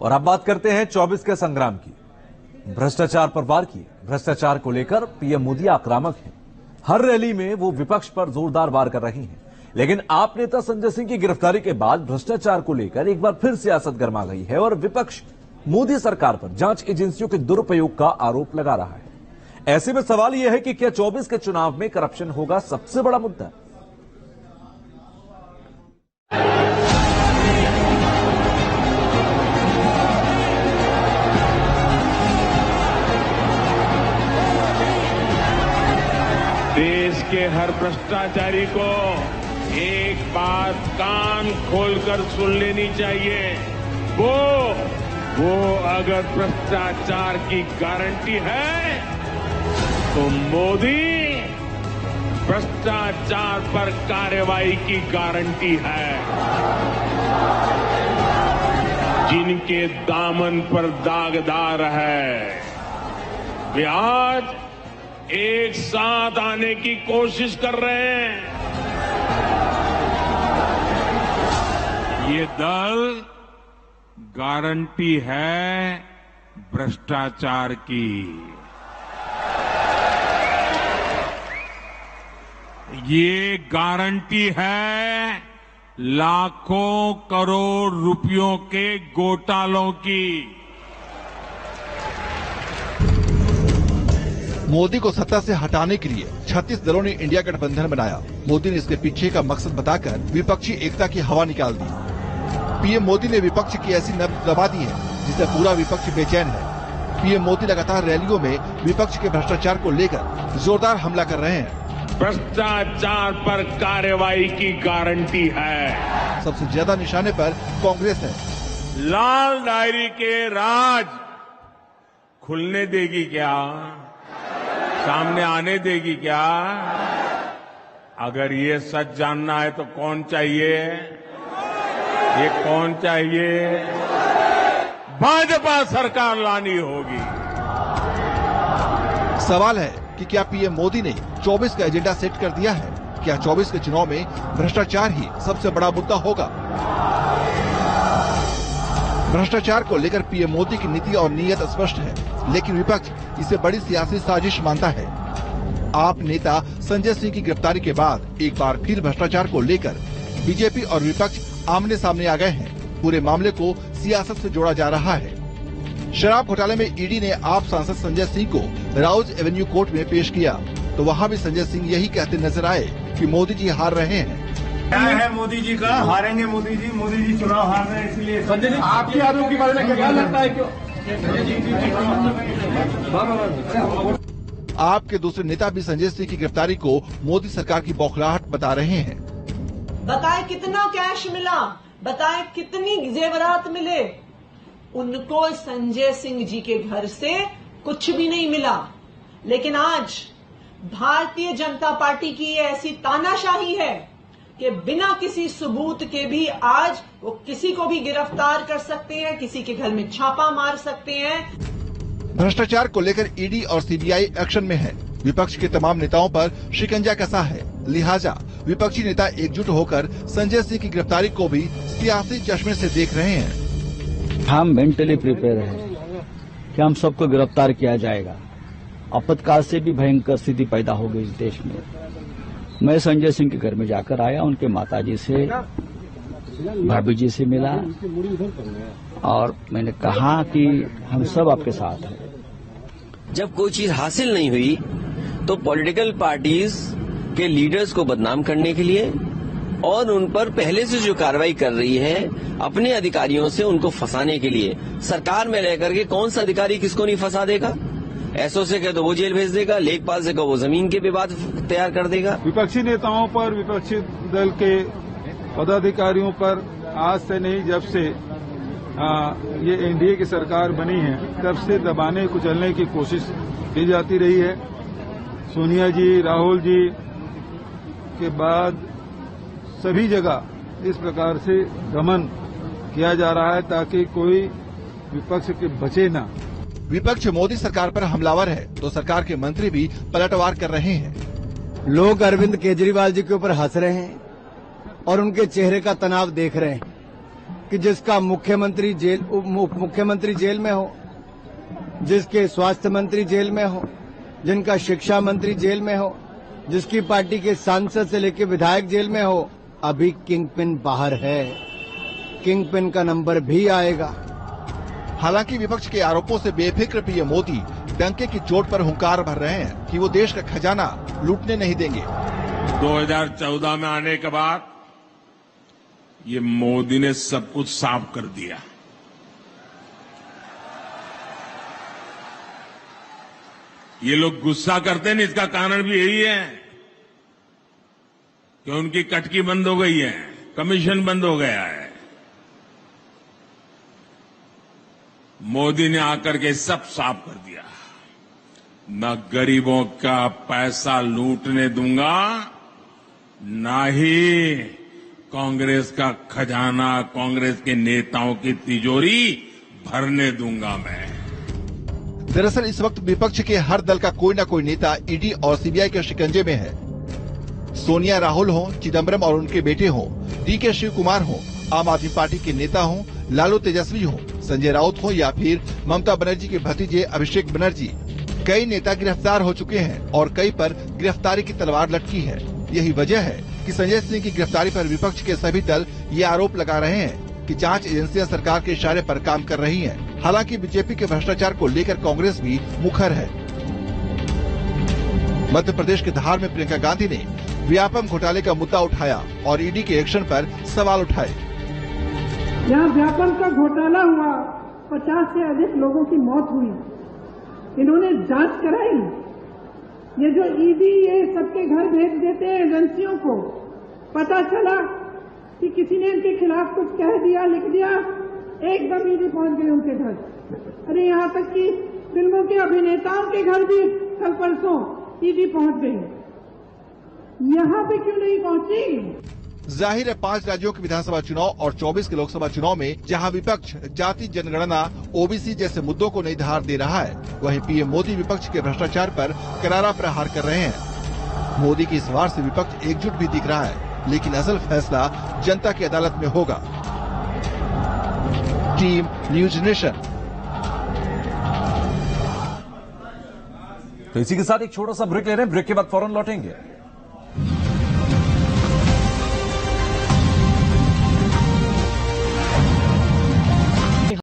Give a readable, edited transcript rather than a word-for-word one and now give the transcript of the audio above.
और अब बात करते हैं 24 के संग्राम की। भ्रष्टाचार पर वार किए। भ्रष्टाचार को लेकर पीएम मोदी आक्रामक हैं। हर रैली में वो विपक्ष पर जोरदार वार कर रही हैं। लेकिन आप नेता संजय सिंह की गिरफ्तारी के बाद भ्रष्टाचार को लेकर एक बार फिर सियासत गर्मा गई है और विपक्ष मोदी सरकार पर जांच एजेंसियों के दुरुपयोग का आरोप लगा रहा है। ऐसे में सवाल यह है कि क्या 24 के चुनाव में करप्शन होगा सबसे बड़ा मुद्दा? देश के हर भ्रष्टाचारी को एक बात कान खोलकर सुन लेनी चाहिए। वो अगर भ्रष्टाचार की गारंटी है तो मोदी भ्रष्टाचार पर कार्रवाई की गारंटी है। जिनके दामन पर दागदार है वे आज एक साथ आने की कोशिश कर रहे हैं। ये दल गारंटी है भ्रष्टाचार की। ये गारंटी है लाखों करोड़ रुपयों के घोटालों की। मोदी को सत्ता से हटाने के लिए 36 दलों ने इंडिया गठबंधन बनाया। मोदी ने इसके पीछे का मकसद बताकर विपक्षी एकता की हवा निकाल दी। पीएम मोदी ने विपक्ष की ऐसी नब्ज दबा दी है जिससे पूरा विपक्ष बेचैन है। पीएम मोदी लगातार रैलियों में विपक्ष के भ्रष्टाचार को लेकर जोरदार हमला कर रहे हैं। भ्रष्टाचार पर कार्रवाई की गारंटी है। सबसे ज्यादा निशाने पर कांग्रेस है। लाल डायरी के राज खुलने देगी क्या? सामने आने देगी क्या? अगर ये सच जानना है तो कौन चाहिए? ये कौन चाहिए? भाजपा सरकार लानी होगी। सवाल है कि क्या पीएम मोदी ने 24 का एजेंडा सेट कर दिया है? क्या 24 के चुनाव में भ्रष्टाचार ही सबसे बड़ा मुद्दा होगा? भ्रष्टाचार को लेकर पीएम मोदी की नीति और नीयत स्पष्ट है, लेकिन विपक्ष इसे बड़ी सियासी साजिश मानता है। आप नेता संजय सिंह की गिरफ्तारी के बाद एक बार फिर भ्रष्टाचार को लेकर बीजेपी और विपक्ष आमने सामने आ गए हैं। पूरे मामले को सियासत से जोड़ा जा रहा है। शराब घोटाले में ईडी ने आप सांसद संजय सिंह को राउज एवेन्यू कोर्ट में पेश किया तो वहां भी संजय सिंह यही कहते नजर आए कि मोदी जी हार रहे हैं। क्या है मोदी जी का? हारेंगे मोदी जी चुनाव हार रहे हैं। इसलिए संजय जी आपकी आरोप के बारे में क्या लगता है? क्यों आपके दूसरे नेता भी संजय सिंह की गिरफ्तारी को मोदी सरकार की बौखलाहट बता रहे हैं। बताएं कितना कैश मिला, बताएं कितनी जेवरात मिले। उनको संजय सिंह जी के घर से कुछ भी नहीं मिला। लेकिन आज भारतीय जनता पार्टी की ये ऐसी तानाशाही है कि बिना किसी सबूत के भी आज वो किसी को भी गिरफ्तार कर सकते हैं, किसी के घर में छापा मार सकते हैं। भ्रष्टाचार को लेकर ईडी और सीबीआई एक्शन में है। विपक्ष के तमाम नेताओं पर शिकंजा कसा है। लिहाजा विपक्षी नेता एकजुट होकर संजय सिंह की गिरफ्तारी को भी सियासी चश्मे से देख रहे हैं। हम मेंटली प्रिपेयर हैं कि हम सबको गिरफ्तार किया जाएगा। आपातकाल से भी भयंकर स्थिति पैदा हो गई इस देश में। मैं संजय सिंह के घर में जाकर आया, उनके माताजी से, भाभी जी से मिला और मैंने कहा कि हम सब आपके साथ हैं। जब कोई चीज हासिल नहीं हुई तो पॉलिटिकल पार्टीज के लीडर्स को बदनाम करने के लिए और उन पर पहले से जो कार्रवाई कर रही है अपने अधिकारियों से उनको फंसाने के लिए, सरकार में रह करके कौन सा अधिकारी किसको नहीं फंसा देगा? एसओ से कहे तो वो जेल भेज देगा, लेखपाल से कहो वो जमीन के विवाद तैयार कर देगा। विपक्षी नेताओं पर, विपक्षी दल के पदाधिकारियों पर आज से नहीं, जब से ये एनडीए की सरकार बनी है तब से दबाने कुचलने की कोशिश की जाती रही है। सोनिया जी, राहुल जी के बाद सभी जगह इस प्रकार से दमन किया जा रहा है ताकि कोई विपक्ष के बचे ना। विपक्ष मोदी सरकार पर हमलावर है तो सरकार के मंत्री भी पलटवार कर रहे हैं। लोग अरविंद केजरीवाल जी के ऊपर हंस रहे हैं और उनके चेहरे का तनाव देख रहे हैं। कि जिसका मुख्यमंत्री जेल, उप मुख्यमंत्री जेल में हो, जिसके स्वास्थ्य मंत्री जेल में हो, जिनका शिक्षा मंत्री जेल में हो, जिसकी पार्टी के सांसद से लेकर विधायक जेल में हो, अभी किंगपिन बाहर है। किंगपिन का नंबर भी आएगा। हालांकि विपक्ष के आरोपों से बेफिक्र पीएम मोदी डंके की चोट पर हुंकार भर रहे हैं कि वो देश का खजाना लूटने नहीं देंगे। 2014 में आने के बाद ये मोदी ने सब कुछ साफ कर दिया। ये लोग गुस्सा करते हैं, इसका कारण भी यही है कि उनकी कटकी बंद हो गई है, कमीशन बंद हो गया है। मोदी ने आकर के सब साफ कर दिया। न गरीबों का पैसा लूटने दूंगा, न ही कांग्रेस का खजाना, कांग्रेस के नेताओं की तिजोरी भरने दूंगा मैं। दरअसल इस वक्त विपक्ष के हर दल का कोई न कोई नेता ईडी और सीबीआई के शिकंजे में है। सोनिया राहुल हो, चिदम्बरम और उनके बेटे हो, डीके शिव कुमार हो, आम आदमी पार्टी के नेता हो, लालू तेजस्वी हो, संजय राउत हो या फिर ममता बनर्जी के भतीजे अभिषेक बनर्जी, कई नेता गिरफ्तार हो चुके हैं और कई पर गिरफ्तारी की तलवार लटकी है। यही वजह है कि संजय सिंह की गिरफ्तारी पर विपक्ष के सभी दल ये आरोप लगा रहे हैं कि जांच एजेंसियां सरकार के इशारे पर काम कर रही हैं। हालांकि बीजेपी के भ्रष्टाचार को लेकर कांग्रेस भी मुखर है। मध्य प्रदेश के धार में प्रियंका गांधी ने व्यापम घोटाले का मुद्दा उठाया और ईडी के एक्शन पर सवाल उठाए। यहाँ व्यापम का घोटाला हुआ, 50 से अधिक लोगों की मौत हुई, इन्होंने जांच कराई। ये जो ईडी ये सबके घर भेज देते हैं एजेंसियों को, पता चला कि किसी ने इनके खिलाफ कुछ कह दिया, लिख दिया, एकदम ईडी पहुंच गई उनके घर। अरे यहाँ तक कि फिल्मों के अभिनेताओं के घर भी कल परसों ईडी पहुंच गई। यहाँ पे क्यों नहीं पहुंची? जाहिर है 5 राज्यों के विधानसभा चुनाव और 24 के लोकसभा चुनाव में जहां विपक्ष जाति जनगणना, ओबीसी जैसे मुद्दों को नई धार दे रहा है, वहीं पीएम मोदी विपक्ष के भ्रष्टाचार पर करारा प्रहार कर रहे हैं। मोदी की इस वार से विपक्ष एकजुट भी दिख रहा है, लेकिन असल फैसला जनता की अदालत में होगा। Team news nation. तो इसी के साथ एक छोटा सा ब्रेक ले रहे हैं, ब्रेक के बाद फौरन लौटेंगे।